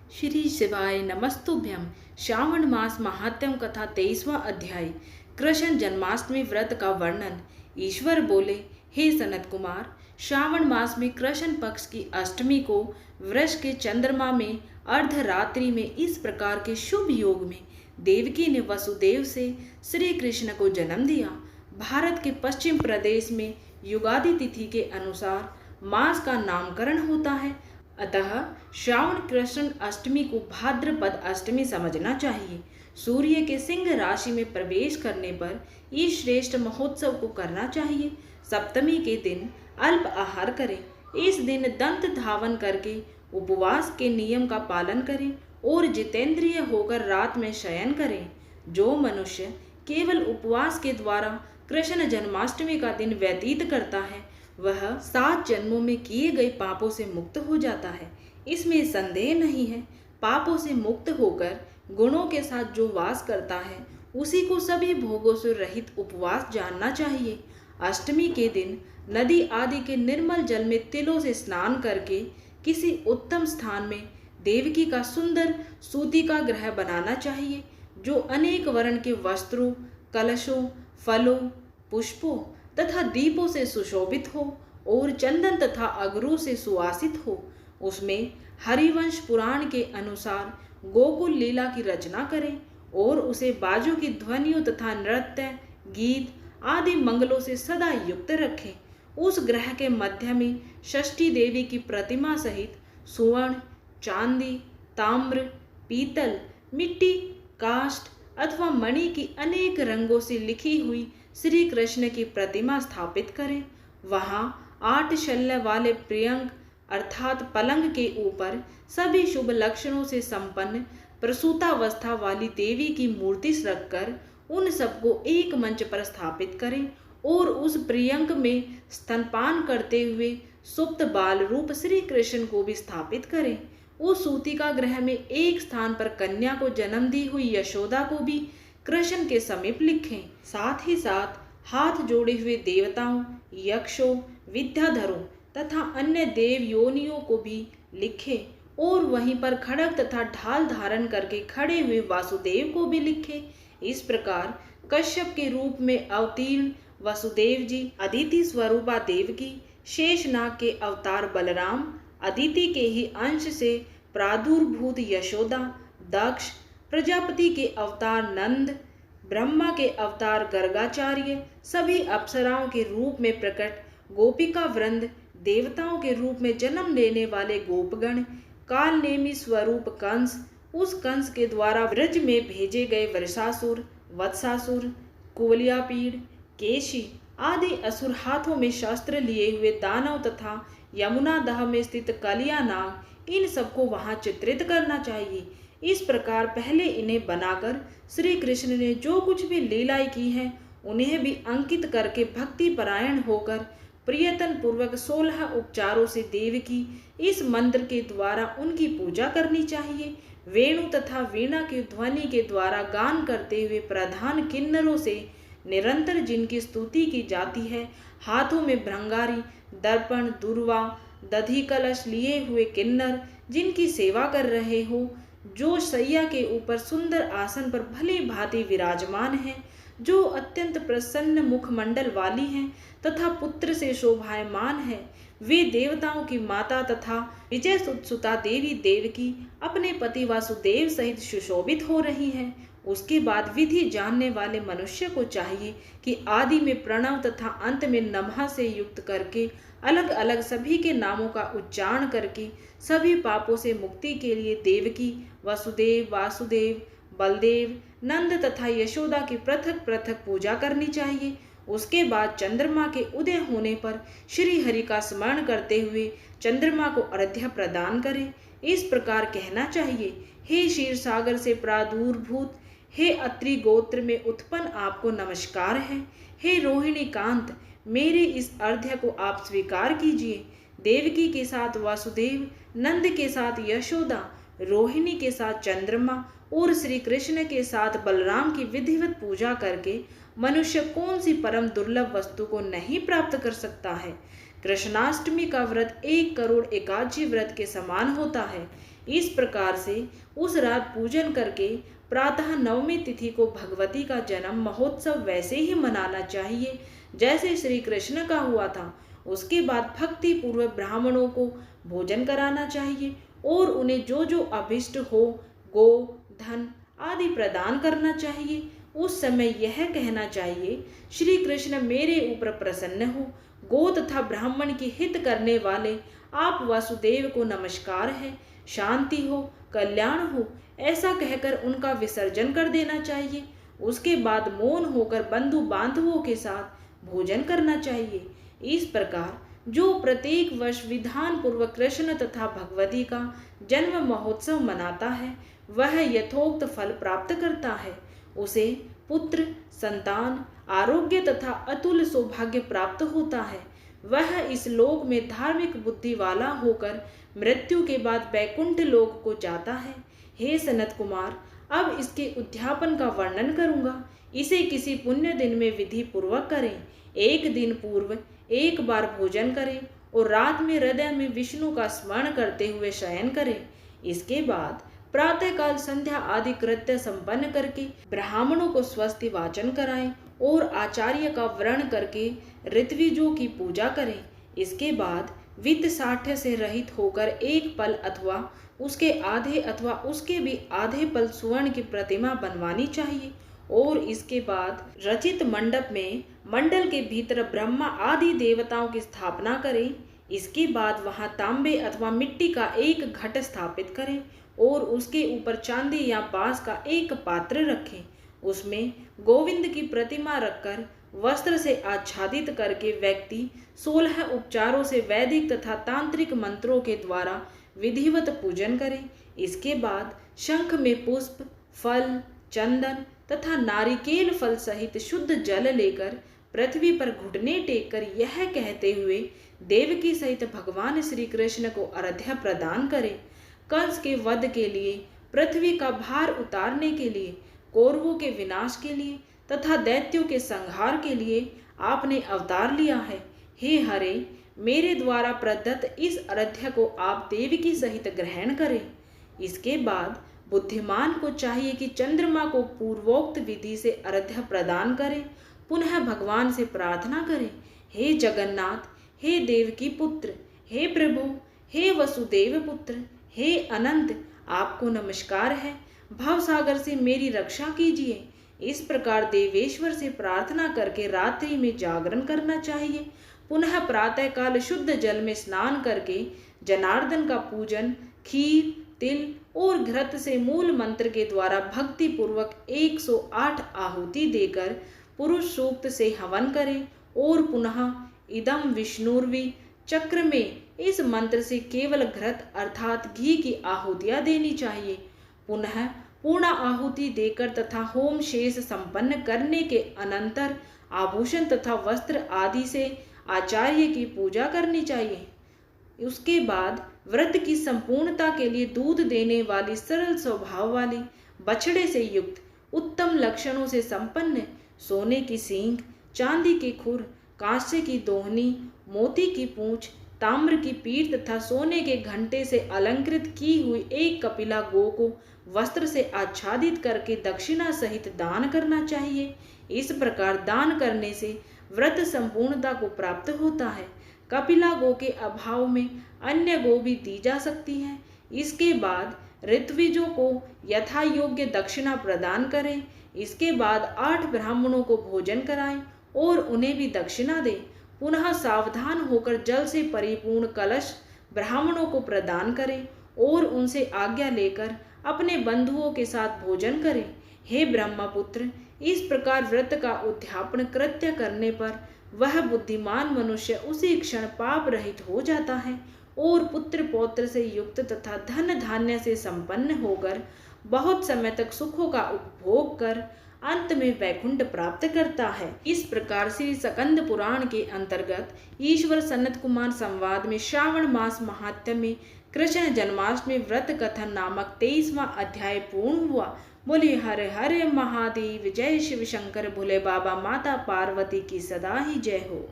श्री शिवाय नमस्तुभ्यम। श्रावण मास महात्म्यम कथा 23वां अध्याय। कृष्ण जन्माष्टमी व्रत का वर्णन। ईश्वर बोले, हे सनत कुमार, श्रावण मास में कृष्ण पक्ष की अष्टमी को वृष के चंद्रमा में अर्धरात्रि में इस प्रकार के शुभ योग में देवकी ने वसुदेव से श्री कृष्ण को जन्म दिया। भारत के पश्चिम प्रदेश में युगादि तिथि के अनुसार मास का नामकरण होता है, अतः श्रावण कृष्ण अष्टमी को भाद्रपद अष्टमी समझना चाहिए। सूर्य के सिंह राशि में प्रवेश करने पर इस श्रेष्ठ महोत्सव को करना चाहिए। सप्तमी के दिन अल्प आहार करें। इस दिन दंत धावन करके उपवास के नियम का पालन करें और जितेंद्रिय होकर रात में शयन करें। जो मनुष्य केवल उपवास के द्वारा कृष्ण जन्माष्टमी का दिन व्यतीत करता है, वह 7 जन्मों में किए गए पापों से मुक्त हो जाता है, इसमें संदेह नहीं है। पापों से मुक्त होकर गुणों के साथ जो वास करता है, उसी को सभी भोगों से रहित उपवास जानना चाहिए। अष्टमी के दिन नदी आदि के निर्मल जल में तिलों से स्नान करके किसी उत्तम स्थान में देवकी का सुंदर सूती का ग्रह बनाना चाहिए, जो अनेक वर्ण के वस्त्रों, कलशों, फलों, पुष्पों तथा दीपों से सुशोभित हो और चंदन तथा अगरू से सुवासित हो। उसमें हरिवंश पुराण के अनुसार गोकुल लीला की रचना करें और उसे बाजों की ध्वनियों तथा नृत्य, गीत आदि मंगलों से सदा युक्त रखें। उस ग्रह के मध्य में षष्ठी देवी की प्रतिमा सहित सुवर्ण, चांदी, ताम्र, पीतल, मिट्टी, काष्ठ अथवा मणि की अनेक रंगों से लिखी हुई श्री कृष्ण की प्रतिमा स्थापित करें। वहाँ 8 शल्य वाले प्रियंक अर्थात पलंग के ऊपर सभी शुभ लक्षणों से संपन्न प्रसूतावस्था वाली देवी की मूर्ति रखकर उन सबको एक मंच पर स्थापित करें और उस प्रियंक में स्तनपान करते हुए सुप्त बाल रूप श्री कृष्ण को भी स्थापित करें। उस सूतिका ग्रह में एक स्थान पर कन्या को जन्म दी हुई यशोदा को भी कृष्ण के समीप लिखें। साथ ही साथ हाथ जोड़े हुए देवताओं, यक्षों, विद्याधरों तथा अन्य देव योनियों को भी लिखें और वहीं पर खड्ग तथा ढाल धारण करके खड़े हुए वासुदेव को भी लिखें। इस प्रकार कश्यप के रूप में अवतीर्ण वसुदेव जी, अदिति स्वरूपा देवकी, शेषनाग के अवतार बलराम, अदिति के ही अंश से प्रादुर्भूत यशोदा, दक्ष, प्रजापति के अवतार नंद, ब्रह्मा के अवतार गर्गाचार्य, सभी अप्सराओं के रूप में प्रकट गोपिका वृंद, देवताओं के रूप में जन्म लेने वाले गोपगण, कालनेमी स्वरूप कंस, उस कंस के द्वारा व्रज में भेजे गए वृषासुर, वत्सासुर, कुवलयापीड़, केशी आदि असुर, हाथों में शस्त्र लिए हुए दानव तथा यमुना दह में स्थित कलिया नाग, इन सबको वहां चित्रित करना चाहिए। इस प्रकार पहले इन्हें बनाकर श्री कृष्ण ने जो कुछ भी लीलाएं की हैं, उन्हें भी अंकित करके भक्ति परायण होकर प्रियतन पूर्वक 16 उपचारों से देवकी इस मंत्र के द्वारा उनकी पूजा करनी चाहिए। वेणु तथा वीणा की ध्वनि के द्वारा गान करते हुए प्रधान किन्नरों से निरंतर जिनकी स्तुति की जाती है, हाथों में भ्रंगारी, दर्पण, दुर्वा, दधी कलश लिए हुए किन्नर जिनकी सेवा कर रहे हो, जो सैया के ऊपर सुंदर आसन पर भली भांति विराजमान है, जो अत्यंत प्रसन्न मुखमंडल वाली हैं तथा पुत्र से शोभायमान है, वे देवताओं की माता तथा विजय सुता देवी देवकी अपने पति वासुदेव सहित सुशोभित हो रही हैं। उसके बाद विधि जानने वाले मनुष्य को चाहिए कि आदि में प्रणव तथा अंत में नमः से युक्त करके अलग अलग सभी के नामों का उच्चारण करके सभी पापों से मुक्ति के लिए देवकी, वसुदेव, वासुदेव, बलदेव, नंद तथा यशोदा की पृथक पृथक पूजा करनी चाहिए। उसके बाद चंद्रमा के उदय होने पर श्री हरि का स्मरण करते हुए चंद्रमा को अर्घ्य प्रदान करें। इस प्रकार कहना चाहिए, हे क्षीर सागर से प्रादुर्भूत, हे अत्रि गोत्र में उत्पन्न आपको नमस्कार है। हे रोहिणी कांत, मेरे इस अर्घ्य को आप स्वीकार कीजिए। देवकी के साथ वासुदेव, नंद के साथ यशोदा, रोहिणी के साथ चंद्रमा और श्री कृष्ण के साथ बलराम की विधिवत पूजा करके मनुष्य कौन सी परम दुर्लभ वस्तु को नहीं प्राप्त कर सकता है। कृष्णाष्टमी का व्रत 1 करोड़ एकादशी व्रत के समान होता है। इस प्रकार से उस रात पूजन करके प्रातः नवमी तिथि को भगवती का जन्म महोत्सव वैसे ही मनाना चाहिए जैसे श्री कृष्ण का हुआ था। उसके बाद भक्ति पूर्वक ब्राह्मणों को भोजन कराना चाहिए और उन्हें जो जो अभिष्ट हो गो धन आदि प्रदान करना चाहिए। उस समय यह कहना चाहिए, श्री कृष्ण मेरे ऊपर प्रसन्न हो, गो तथा ब्राह्मण की हित करने वाले आप वासुदेव को नमस्कार है, शांति हो, कल्याण हो, ऐसा कहकर उनका विसर्जन कर देना चाहिए। उसके बाद मौन होकर बंधु बांधवों के साथ भोजन करना चाहिए। इस प्रकार जो प्रत्येक वर्ष विधान पूर्वक कृष्ण तथा भगवती का जन्म महोत्सव मनाता है वह यथोक्त फल प्राप्त करता है। उसे पुत्र, संतान, आरोग्य तथा अतुल सौभाग्य प्राप्त होता है। वह इस लोक में धार्मिक बुद्धि वाला होकर मृत्यु के बाद वैकुंठ लोक को जाता है। हे सनत कुमार, अब इसके उद्यापन का वर्णन करूंगा। इसे किसी पुण्य दिन में विधि पूर्वक करें। एक दिन पूर्व एक बार भोजन करें और रात में हृदय में विष्णु का स्मरण करते हुए शयन करें। इसके बाद प्रातःकाल संध्या आदि कृत्य संपन्न करके ब्राह्मणों को स्वस्ति वाचन कराएं और आचार्य का व्रण करके ऋत्विजों की पूजा करें। इसके बाद वित्त साठ्य से रहित होकर एक पल अथवा उसके आधे अथवा उसके भी आधे पल सुवर्ण की प्रतिमा बनवानी चाहिए और इसके बाद रचित मंडप में मंडल के भीतर ब्रह्मा आदि देवताओं की स्थापना करें। इसके बाद वहां तांबे अथवा मिट्टी का एक घट स्थापित करें और उसके ऊपर चांदी या बांस का एक पात्र रखें। उसमें गोविंद की प्रतिमा रखकर वस्त्र से आच्छादित करके व्यक्ति 16 उपचारों से वैदिक तथा तांत्रिक मंत्रों के द्वारा विधिवत पूजन करे। इसके बाद शंख में पुष्प, फल, चंदन तथा नारिकेल फल सहित शुद्ध जल लेकर पृथ्वी पर घुटने टेककर यह कहते हुए देवकी सहित भगवान श्री कृष्ण को अर्घ्य प्रदान करें। कंस के वध के लिए, पृथ्वी का भार उतारने के लिए, कौरवों के विनाश के लिए तथा दैत्यों के संहार के लिए आपने अवतार लिया है। हे हरे, मेरे द्वारा प्रदत्त इस अर्घ्य को आप देवकी सहित ग्रहण करें। इसके बाद बुद्धिमान को चाहिए कि चंद्रमा को पूर्वोक्त विधि से अर्घ्य प्रदान करें, पुनः भगवान से प्रार्थना करें, हे जगन्नाथ, हे देवकी पुत्र, हे प्रभु, हे वसुदेव पुत्र, हे अनंत, आपको नमस्कार है, भवसागर से मेरी रक्षा कीजिए। इस प्रकार देवेश्वर से प्रार्थना करके रात्रि में जागरण करना चाहिए। पुनः प्रातःकाल शुद्ध जल में स्नान करके जनार्दन का पूजन खीर, तिल और घृत से मूल मंत्र के द्वारा भक्ति पूर्वक 108 आहुति देकर पुरुष सूक्त से हवन करें और पुनः इदम विष्णुर्वि चक्र में इस मंत्र से केवल घृत अर्थात घी की आहुतियां देनी चाहिए। पुनः पूर्ण आहुति देकर तथा होम शेष संपन्न करने के अनंतर आभूषण तथा वस्त्र आदि से आचार्य की पूजा करनी चाहिए। उसके बाद व्रत की संपूर्णता के लिए दूध देने वाली सरल स्वभाव वाली बछड़े से युक्त उत्तम लक्षणों से संपन्न सोने की सींग, चांदी के खुर, कांस्य की दोहनी, मोती की पूंछ, ताम्र की पीठ तथा सोने के घंटे से अलंकृत की हुई एक कपिला गो को वस्त्र से आच्छादित करके दक्षिणा सहित दान करना चाहिए। इस प्रकार दान करने से व्रत संपूर्णता को प्राप्त होता है। कपिला गो के अभाव में अन्य गो भी दी जा सकती हैं। इसके बाद ऋत्विजों को यथा योग्य दक्षिणा प्रदान करें। इसके बाद 8 ब्राह्मणों को भोजन कराएं और उन्हें भी दक्षिणा दें। पुनः सावधान होकर जल से परिपूर्ण कलश ब्राह्मणों को प्रदान करें और उनसे आज्ञा लेकर अपने बंधुओं के साथ भोजन करें। हे ब्रह्मपुत्र, इस प्रकार व्रत का उद्यापन कृत्य करने पर वह बुद्धिमान मनुष्य उसी क्षण पाप रहित हो जाता है और पुत्र पौत्र से युक्त तथा धन धान्य से संपन्न होकर बहुत समय तक सुखों का उपभोग कर अंत में वैकुंठ प्राप्त करता है। इस प्रकार से स्कंद पुराण के अंतर्गत ईश्वर सनत कुमार संवाद में श्रावण मास महात्म्य में कृष्ण जन्माष्टमी व्रत कथन नामक 23वां अध्याय पूर्ण हुआ। बोले हर हर महादेव, जय शिव शंकर भोले बाबा, माता पार्वती की सदा ही जय हो।